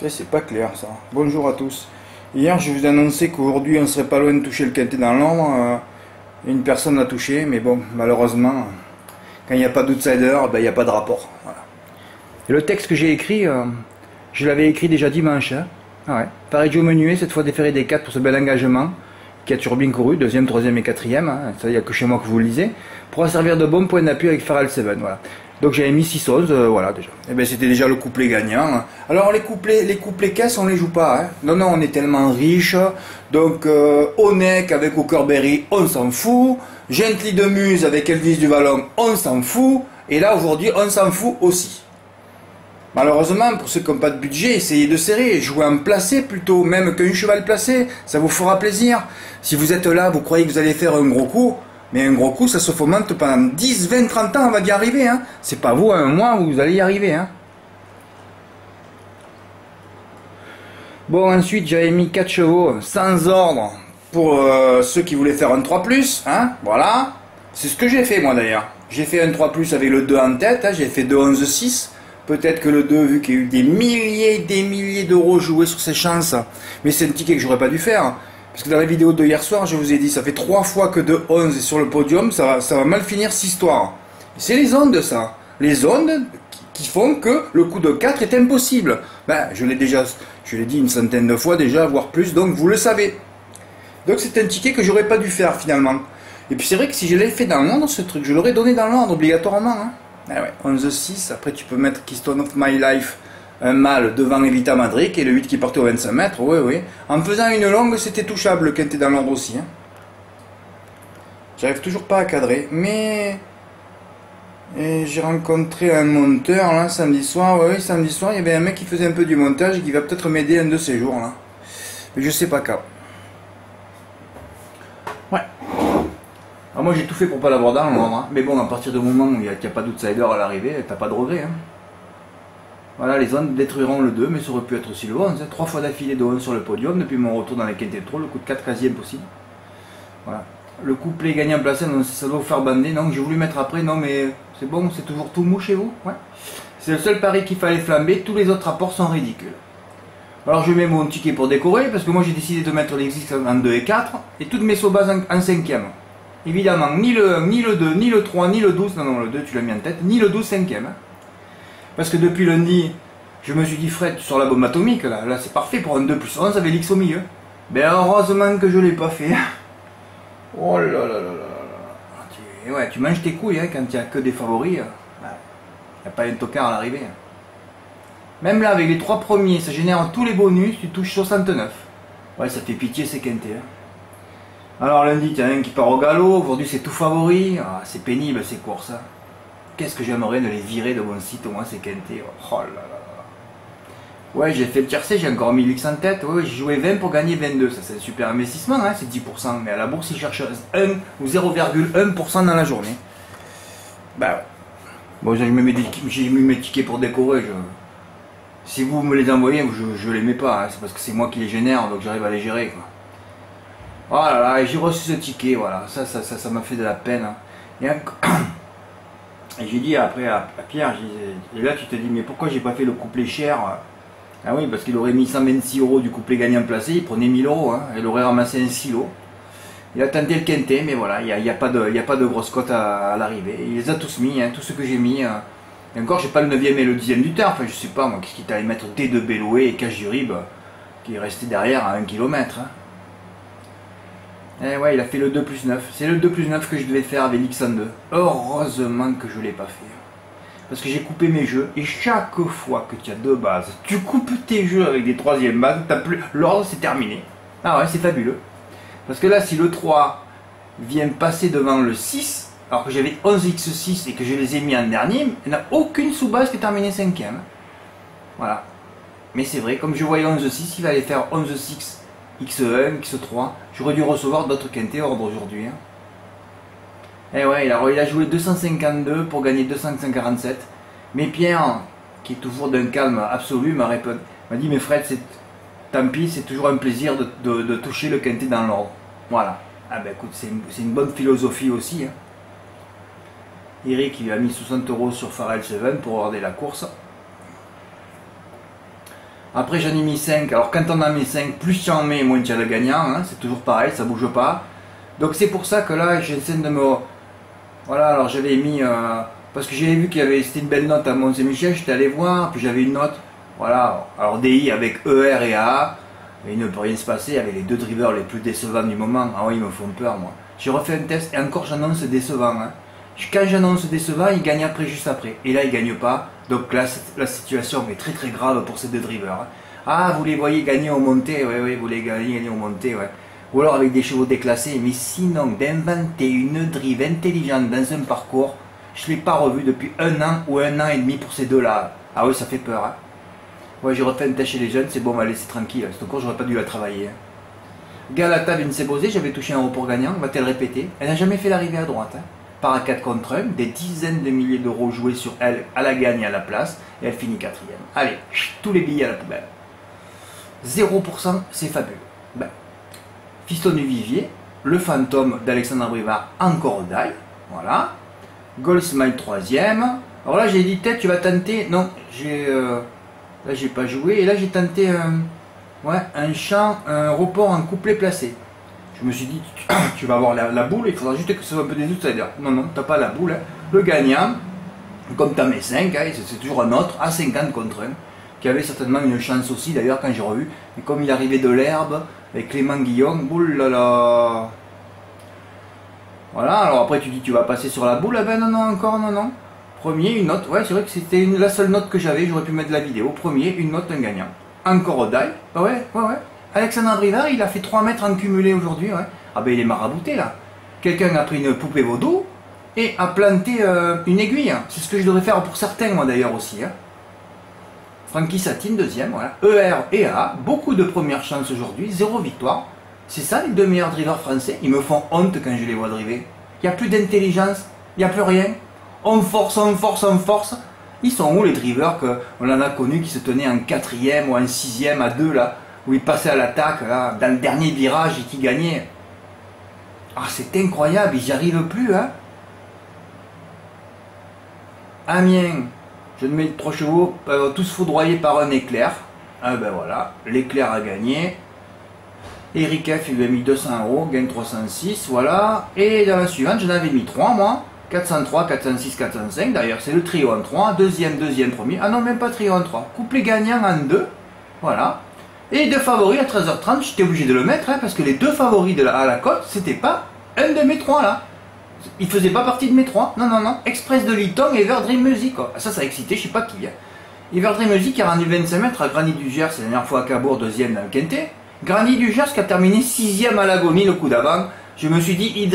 C'est pas clair ça. Bonjour à tous. Hier je vous annonçais qu'aujourd'hui on serait pas loin de toucher le quintet dans l'ombre. Une personne l'a touché, mais bon, malheureusement, quand il n'y a pas d'outsider, ben, il n'y a pas de rapport. Voilà. Et le texte que j'ai écrit, je l'avais écrit déjà dimanche. Hein. Ah ouais. Pareggio Menuet, cette fois déféré des 4 pour ce bel engagement, qui a toujours bien couru, deuxième, troisième et quatrième. Hein. Ça, il n'y a que chez moi que vous le lisez. Pourra servir de bon point d'appui avec Pharal 7. Voilà. Donc j'avais mis 6-11, voilà déjà. Et ben c'était déjà le couplet gagnant. Hein. Alors les couplets caisses, on les joue pas. Hein. Non, non, on est tellement riche. Donc Onek avec Hookerberry, on s'en fout. Gently de Muse avec Elvis du Vallon, on s'en fout. Et là aujourd'hui, on s'en fout aussi. Malheureusement, pour ceux qui n'ont pas de budget, essayez de serrer, jouez en placé plutôt, même qu'un cheval placé, ça vous fera plaisir. Si vous êtes là, vous croyez que vous allez faire un gros coup, mais un gros coup, ça se fomente pendant 10, 20, 30 ans, on va y arriver. Hein. C'est pas vous, un mois où vous allez y arriver. Hein. Bon, ensuite, j'avais mis 4 chevaux sans ordre pour ceux qui voulaient faire un 3+. Hein. Voilà. C'est ce que j'ai fait, moi, d'ailleurs. J'ai fait un 3+, avec le 2 en tête. Hein. J'ai fait 2-11-6. Peut-être que le 2, vu qu'il y a eu des milliers d'euros joués sur ses chances, mais c'est un ticket que j'aurais pas dû faire. Parce que dans la vidéo de hier soir, je vous ai dit, ça fait 3 fois que de 11 est sur le podium, ça va mal finir cette histoire. C'est les ondes, ça. Les ondes qui font que le coup de 4 est impossible. Ben, je l'ai dit une centaine de fois déjà, voire plus, donc vous le savez. Donc c'est un ticket que j'aurais pas dû faire finalement. Et puis c'est vrai que si je l'avais fait dans l'ordre, ce truc, je l'aurais donné dans l'ordre obligatoirement. Hein. Ah ouais, 11-6, après tu peux mettre Keystone of My Life, un mâle devant Evita Madric et le 8 qui partait au 25 mètres, oui, oui. En faisant une longue, c'était touchable le quintet dans l'ordre aussi. Hein. J'arrive toujours pas à cadrer, mais j'ai rencontré un monteur là samedi soir, oui, samedi soir, il y avait un mec qui faisait un peu du montage et qui va peut-être m'aider un de ces jours là. Mais je sais pas quand. Ouais. Alors moi j'ai tout fait pour pas l'avoir dans l'ordre, hein. Mais bon, à partir du moment où il n'y a pas d'outsider à l'arrivée, t'as pas de regret. Hein. Voilà, les ondes détruiront le 2, mais ça aurait pu être aussi le 11. Hein. 3 fois d'affilée de 11 sur le podium, depuis mon retour dans les quintés de trop, le coup de 4 quasi impossible. Voilà. Le couplet gagnant placé, ça doit vous faire bander. Non, j'ai voulu mettre après, non mais c'est bon, c'est toujours tout mou chez vous. Ouais. C'est le seul pari qu'il fallait flamber, tous les autres rapports sont ridicules. Alors je mets mon ticket pour décorer, parce que moi j'ai décidé de mettre les X en 2 et 4, et toutes mes sobas en 5e. Évidemment, ni le 1, ni le 2, ni le 3, ni le 12, non, le 2 tu l'as mis en tête, ni le 12 5e. Hein. Parce que depuis lundi, je me suis dit, Fred, sur la bombe atomique, là c'est parfait pour un 2+11 avec l'X au milieu. Ben heureusement que je ne l'ai pas fait. Oh là là là là là. Tu manges tes couilles hein, quand il n'y a que des favoris. Il n'y a pas un tocard à l'arrivée. Hein. Même là, avec les 3 premiers, ça génère tous les bonus, tu touches 69. Ouais, ça fait pitié ces quintés. Hein. Alors lundi, il y en a un qui part au galop, aujourd'hui c'est tout favori. Ah, c'est pénible ces courses. Hein. Qu'est-ce que j'aimerais de les virer de mon site au moins ces quintés. Oh là là là. Ouais, j'ai fait le tiercé, j'ai encore mis l'X en tête. Ouais, j'ai joué 20 pour gagner 22. Ça c'est un super investissement, hein, c'est 10%. Mais à la bourse, ils cherchent 1 ou 0,1% dans la journée. Bah ouais. Bon, j'ai mis mes tickets pour décorer. Si vous me les envoyez, je les mets pas. Hein, c'est parce que c'est moi qui les génère, donc j'arrive à les gérer. Quoi. Oh là là, j'ai reçu ce ticket, voilà. Ça m'a fait de la peine. Hein. Et j'ai dit après à Pierre, et là tu te dis, mais pourquoi j'ai pas fait le couplet cher? Ah oui, parce qu'il aurait mis 126 € du couplet gagnant placé, il prenait 1000 €, hein, il aurait ramassé un silo. Il a tenté le quintet, mais voilà, il n'y a pas de grosse cote à l'arrivée. Il les a tous mis, hein, tous ceux que j'ai mis. Et encore, j'ai pas le 9e et le 10e du terre, enfin je sais pas, moi, qu'est-ce qu'il t'allait mettre D de Béloé et Cache du Rib, qui est resté derrière à 1 km. Hein. Eh ouais, il a fait le 2+9. C'est le 2+9 que je devais faire avec l'X102. Heureusement que je ne l'ai pas fait. Parce que j'ai coupé mes jeux. Et chaque fois que tu as 2 bases, tu coupes tes jeux avec des 3e bases, l'ordre c'est terminé. Ah ouais, c'est fabuleux. Parce que là, si le 3 vient passer devant le 6, alors que j'avais 11x6 et que je les ai mis en dernier, il n'y a aucune sous-base qui est terminée 5e. Voilà. Mais c'est vrai, comme je voyais 11-6, il va aller faire 11-6. X1, X3, j'aurais dû recevoir d'autres quintés ordre aujourd'hui. Hein. Et ouais, il a joué 252 pour gagner 247. Mais Pierre, qui est toujours d'un calme absolu, m'a dit, mais Fred, tant pis, c'est toujours un plaisir de toucher le quintet dans l'ordre. Voilà. Ah ben écoute, c'est une bonne philosophie aussi. Hein. Eric, il a mis 60 € sur Pharal 7 pour regarder la course. Après j'en ai mis 5. Alors quand on en met 5, plus tu en mets, moins tu as le gagnant. Hein. C'est toujours pareil, ça bouge pas. Donc c'est pour ça que là j'essaie de me... Voilà, alors j'avais mis... parce que j'avais vu qu'il y avait... C'était une belle note à Mont-Saint-Michel, j'étais allé voir, puis j'avais une note. Voilà, alors DI avec ER et AA. Et il ne peut rien se passer avec les deux drivers les plus décevants du moment. Ah oui, ils me font peur moi. J'ai refait un test et encore j'annonce décevant. Hein. Quand j'annonce décevant, il gagne après, juste après. Et là, il gagne pas. Donc là, la situation est très très grave pour ces deux drivers. Hein. Ah, vous les voyez gagner au monté. Oui, oui, vous les gagner au monté. Ouais. Ou alors avec des chevaux déclassés. Mais sinon, d'inventer une drive intelligente dans un parcours, je ne l'ai pas revu depuis 1 an ou 1 an et demi pour ces deux-là. Ah oui, ça fait peur. Hein. Ouais, j'ai refait un test chez les jeunes. C'est bon, on va laisser tranquille. C'est encore, j'aurais pas dû la travailler. Hein. Galata vient de s'est posée, j'avais touché un report gagnant. Va-t-elle répéter? Elle n'a jamais fait l'arrivée à droite. Hein. Par à 4 contre 1, des dizaines de milliers d'euros joués sur elle, à la gagne et à la place, et elle finit 4e. Allez, tous les billets à la poubelle. 0%, c'est fabuleux. Ben, Fiston du Vivier, le fantôme d'Alexandre Brivard, encore d'ail, voilà. Goldsmile 3e. Alors là, j'ai dit, peut-être tu vas tenter, non, là j'ai pas joué, et là j'ai tenté un chant, un report en couplet placé. Je me suis dit, tu vas avoir la boule, il faudra juste que ce soit un peu des outsiders. Non, non, t'as pas la boule. Hein. Le gagnant, comme t'as mes 5, hein, c'est toujours un autre, à 50 contre 1, qui avait certainement une chance aussi, d'ailleurs, quand j'ai revu. Mais comme il arrivait de l'herbe, avec Clément Guillaume, boule là là. Voilà, alors après tu dis, tu vas passer sur la boule, ah ben non, non, encore, non, non. Premier, une note, ouais, c'est vrai que c'était la seule note que j'avais, j'aurais pu mettre la vidéo. Premier, une note, un gagnant. Encore au die, ouais, ouais, ouais. Alexandre Brivard, il a fait 3 mètres en cumulé aujourd'hui. Ouais. Ah ben il est marabouté là. Quelqu'un a pris une poupée vaudou et a planté une aiguille. C'est ce que je devrais faire pour certains moi d'ailleurs aussi. Hein. Francky Satine, 2e, voilà. ER et A, beaucoup de premières chances aujourd'hui, 0 victoire. C'est ça les 2 meilleurs drivers français. Ils me font honte quand je les vois driver. Il n'y a plus d'intelligence, il n'y a plus rien. On force, on force, on force. Ils sont où les drivers qu'on en a connus qui se tenaient en 4e ou en 6e à 2 là, où ils passaient à l'attaque là, dans le dernier virage et qui gagnaient. Ah c'est incroyable, ils n'y arrivent plus hein. Amiens, je ne mets 3 chevaux, tous foudroyés par un éclair. Ah ben voilà, l'éclair a gagné. Eric F il lui a mis 200 €, gagne 306, voilà. Et dans la suivante, j'en avais mis 3 moi. 403, 406, 405, d'ailleurs c'est le trio en 3, deuxième, premier, ah non même pas trio en 3, couplet gagnant en 2, voilà, et 2 favoris à 13h30, j'étais obligé de le mettre, hein, parce que les 2 favoris à la côte, c'était pas un de mes 3 là, ils faisaient pas partie de mes 3, non, non, non, Express de Litton et Everdream Music, quoi. Ça a excité, je sais pas qui, hein. Everdream Music a rendu 25 mètres à Granit du Gers, la dernière fois à Cabourg, 2e dans le Quintet, Granit du Gers qui a terminé 6e à l'agonie le coup d'avant. Je me suis dit,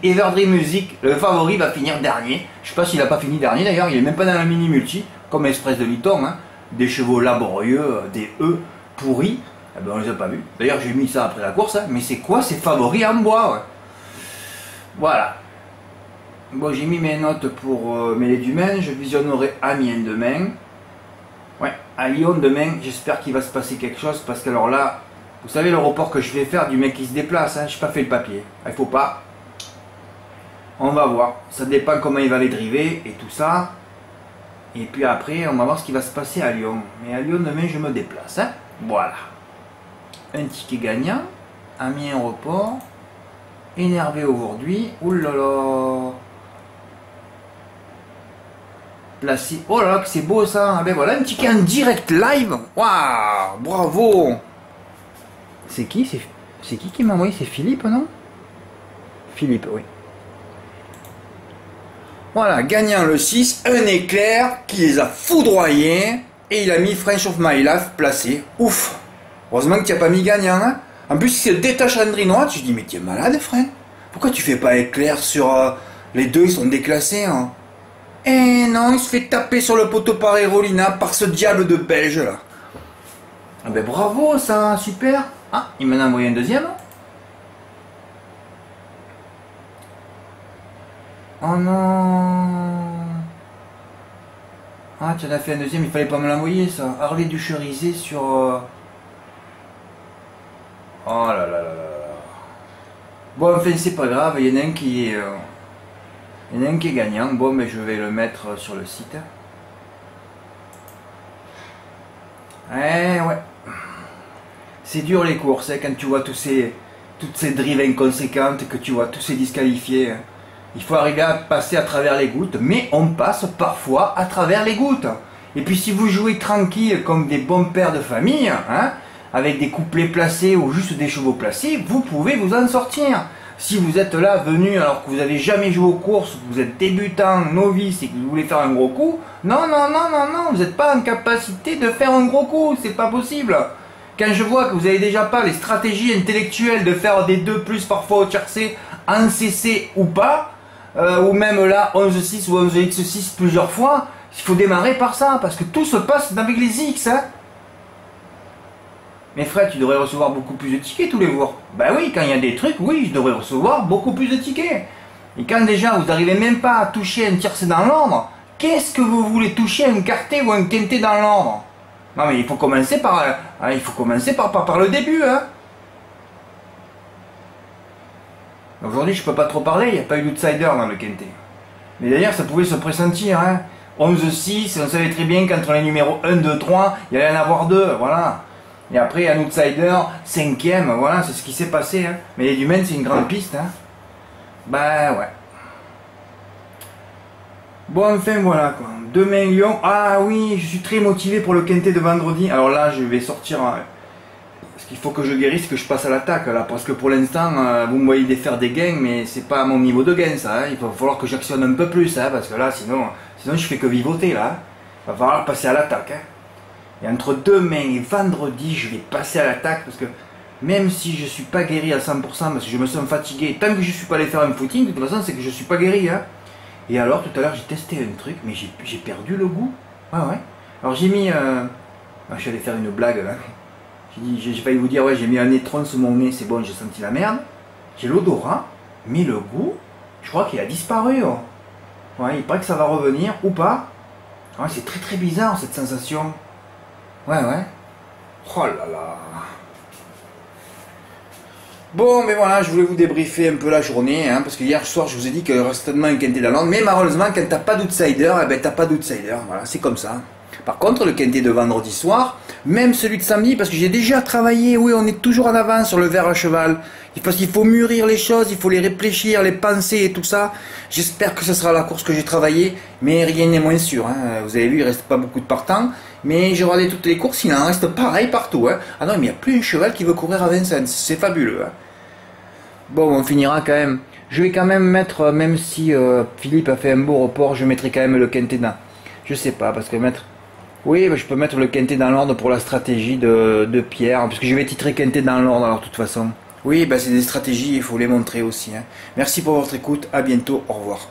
Everdream Music, le favori, va finir dernier. Je sais pas s'il a pas fini dernier d'ailleurs, il est même pas dans la mini-multi, comme Express de Litton. Hein. Des chevaux laborieux, des E pourris. Eh ben, on les a pas vus. D'ailleurs, j'ai mis ça après la course, hein. Mais c'est quoi ces favoris en bois ouais. Voilà. Bon, j'ai mis mes notes pour Mêlée du Maine. Je visionnerai Amiens demain. Ouais, à Lyon demain, j'espère qu'il va se passer quelque chose parce que alors là. Vous savez le report que je vais faire du mec qui se déplace, hein, je n'ai pas fait le papier. Il faut pas. On va voir. Ça dépend comment il va les driver et tout ça. Et puis après, on va voir ce qui va se passer à Lyon. Mais à Lyon, demain, je me déplace. Hein. Voilà. Un ticket gagnant. Amiens report. Énervé aujourd'hui. Ouh là là. Placé. Oh là là, que c'est beau ça. Ah ben voilà, un ticket en direct live. Waouh, bravo. C'est qui? C'est qui m'a envoyé? C'est Philippe, non? Philippe, oui. Voilà, gagnant le 6, un éclair qui les a foudroyés. Et il a mis French of My Life placé. Ouf! Heureusement que tu n'as pas mis gagnant, hein? En plus, il se détache André Noir. Je dis, mais tu es malade, frère? Pourquoi tu fais pas éclair sur les deux? Ils sont déclassés, hein? Eh non, il se fait taper sur le poteau par Erolina par ce diable de Belge, là. Ah ben bravo, ça, super! Ah, il m'en a envoyé un deuxième. Oh non. Ah, tu en as fait un deuxième, il fallait pas me l'envoyer ça. Harley du Cherisé sur... Oh là là là là. Bon, enfin, c'est pas grave, il y en a un qui est... Il y en a un qui est gagnant. Bon, mais je vais le mettre sur le site. Eh ouais. C'est dur les courses, hein, quand tu vois toutes ces drives inconséquentes, que tu vois tous ces disqualifiés. Il faut arriver à passer à travers les gouttes, mais on passe parfois à travers les gouttes. Et puis si vous jouez tranquille comme des bons pères de famille, hein, avec des couplets placés ou juste des chevaux placés, vous pouvez vous en sortir. Si vous êtes là, venu, alors que vous n'avez jamais joué aux courses, que vous êtes débutant, novice et que vous voulez faire un gros coup, non, vous n'êtes pas en capacité de faire un gros coup, c'est pas possible. Quand je vois que vous n'avez déjà pas les stratégies intellectuelles de faire des 2+, parfois au tiercé, en CC ou pas, ou même là 11-6 ou 11x6 plusieurs fois, il faut démarrer par ça, parce que tout se passe avec les X, hein. Mais Fred, tu devrais recevoir beaucoup plus de tickets tous les jours. Ben oui, quand il y a des trucs, oui, je devrais recevoir beaucoup plus de tickets. Et quand déjà vous n'arrivez même pas à toucher un tiercé dans l'ordre, qu'est-ce que vous voulez toucher un quarté ou un quinté dans l'ordre? Non mais il faut commencer par le début, hein. Aujourd'hui je peux pas trop parler, il n'y a pas eu d'outsider dans le quinté. Mais d'ailleurs ça pouvait se pressentir, hein. 11-6, on savait très bien qu'entre les numéros 1, 2, 3, il y allait en avoir 2, voilà. Et après un outsider, 5e, voilà, c'est ce qui s'est passé, hein. Mais les Lumens c'est une grande piste, hein. Ben ouais. Bon, enfin voilà quoi. Demain Lyon. Ah oui, je suis très motivé pour le quintet de vendredi. Alors là, je vais sortir. Parce qu'il faut que je guérisse, que je passe à l'attaque là. Parce que pour l'instant, vous me voyez faire des gains, mais c'est pas à mon niveau de gain ça. Hein. Il va falloir que j'actionne un peu plus, hein, parce que là, sinon je fais que vivoter là. Il va falloir passer à l'attaque. Hein. Et entre demain et vendredi, je vais passer à l'attaque parce que même si je suis pas guéri à 100%, parce que je me sens fatigué, tant que je suis pas allé faire un footing, de toute façon, c'est que je suis pas guéri. Hein. Et alors, tout à l'heure, j'ai testé un truc, mais j'ai perdu le goût. Ah ouais. Alors, j'ai mis... je suis allé faire une blague, là. J'ai failli vous dire, ouais, j'ai mis un nétron sur mon nez, c'est bon, j'ai senti la merde. J'ai l'odorat, mais le goût, je crois qu'il a disparu. Oh. Ouais, il paraît que ça va revenir, ou pas. Ouais, c'est très très bizarre, cette sensation. Ouais. Oh là là. Bon, mais voilà, je voulais vous débriefer un peu la journée, hein, parce que hier soir, je vous ai dit qu'il y aurait certainement un quintet dans l'ordre, mais malheureusement, quand t'as pas d'outsider, eh ben, t'as pas d'outsider, voilà, c'est comme ça. Par contre, le quintet de vendredi soir, même celui de samedi, parce que j'ai déjà travaillé, oui, on est toujours en avance sur le ver à cheval, parce qu'il faut mûrir les choses, il faut les réfléchir, les penser et tout ça. J'espère que ce sera la course que j'ai travaillé, mais rien n'est moins sûr, hein. Vous avez vu, il reste pas beaucoup de partants, mais j'ai regardé toutes les courses, il en reste pareil partout, hein. Ah non, mais il n'y a plus un cheval qui veut courir à Vincennes, c'est fabuleux, hein. Bon, on finira quand même. Je vais quand même mettre, même si Philippe a fait un beau report, je mettrai quand même le quintet dans. Je sais pas, parce que mettre... Oui, je peux mettre le quintet dans l'ordre pour la stratégie de Pierre, parce que je vais titrer quintet dans l'ordre, alors de toute façon. Oui, c'est des stratégies, il faut les montrer aussi. Hein. Merci pour votre écoute, à bientôt, au revoir.